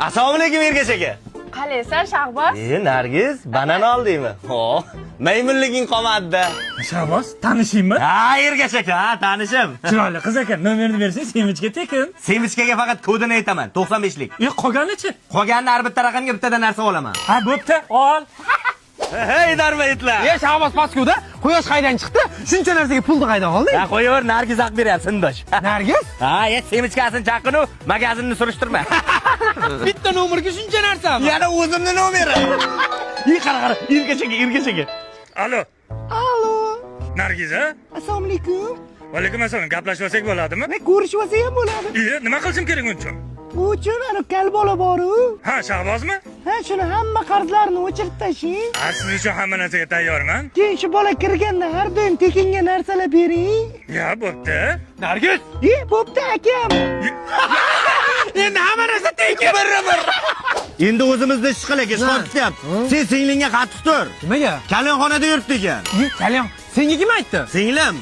Assalomu alaykum Ergash aka. Qalaysan Shahboz? Nargiz, banan oldingmi? Ho, maymunliging qolmadi-da. Shahboz, tanishingmi? Ha, Ergash aka, ha, tanishim. Chiroyli qiz ekan, nomerini bersang, semichga tekin. Semichkaga faqat kodini aytaman, 95lik. Qolganichi? Qolganini har bitta raqamga bittadan narsa olaman. Ha, bo'pti, ol. Hey, darmayitlar. Shahboz Paskoda quyosh qaydan chiqdi? Shuncha narsaga pulni qaydan olding? Ha, qo'yaver, Nargiz haq beryapti, sindosh. Nargiz? Ha, semichkasini chaqinu, magazinni surishtirma. Bitta nomerga shuncha narsami? Yana o'zimni nomeri. Qara, Ergash aka. Alo. Allo. Nargiz, ha? Assalomu alaykum. Va alaykum assalom. Gaplashmasak bo'ladimi? Ko'rishib olsa ham bo'ladi. Nima qilishim kerak uncha? Bu uchun ana kal bola bor-u. Ha, Shahbozmi? Ha, shuni hamma qarzlarni o'chirib tashing. Ha, siz uchun hamma narsaga tayyorman. Keyin shu bola kirganda har doim tekinga narsalar bering. Ya, bo'pti. Nargiz, Bo'pti akam. endi hamma narsa tekin. Bir. Endi o'zimizda ish qilaylik, ish qo'yapti. Sen singlingga qattiq tur. Nimaga? Kalonxonada yuribdi ekan. Kalyan, senga kim aytdi? Singlim.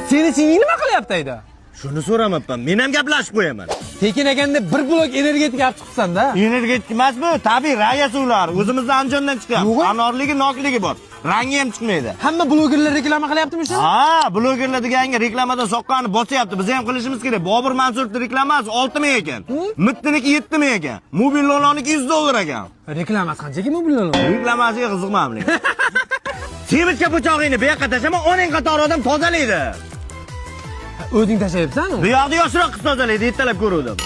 Seni singling nima qilyapti ayda? Shuni so'ramabman. Men ham gaplashib qo'yaman. Tekin ekanda bir blok energetika olib chiqsan-da. Energetik emas bu, tabiiy raya suvlar. O'zimizda Andijondan chiqqan. Anorligi, nokligi bor. Rangi ham chiqmaydi. Hamma blogerlar reklama qilyaptimi shu? Ha, blogerlar deganga reklamada soqqani bosyapti. Biz ham qilishimiz kerak. Bobur Mansurovning reklamasi 6 ming ekan. Mittiniki 7 ming ekan. Mobil Loloniki 100 dollar ekan. Reklamasi qanchaga mobil Lolon? Reklamasiga qiziqmadim. Semichka po'chog'ingni bu yoqqa tashlama, onang qatori odam tozalaydi. O'zing tashlayapsanmi? Bu yoqda yoshroq qiz tozalaydi, ertalab ko'rdim.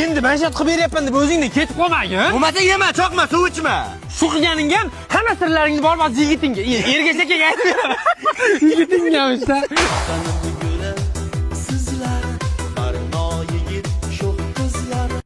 Endi manshat qilib beryapman deb o'zingni ketib qolmagin. Bo'lmasa yema, choqma, suv ichma. Shu qilganing ham hamma sirlaringni bormas yigitingga. Ergash akaga aytib beraman. Yigitingga işte.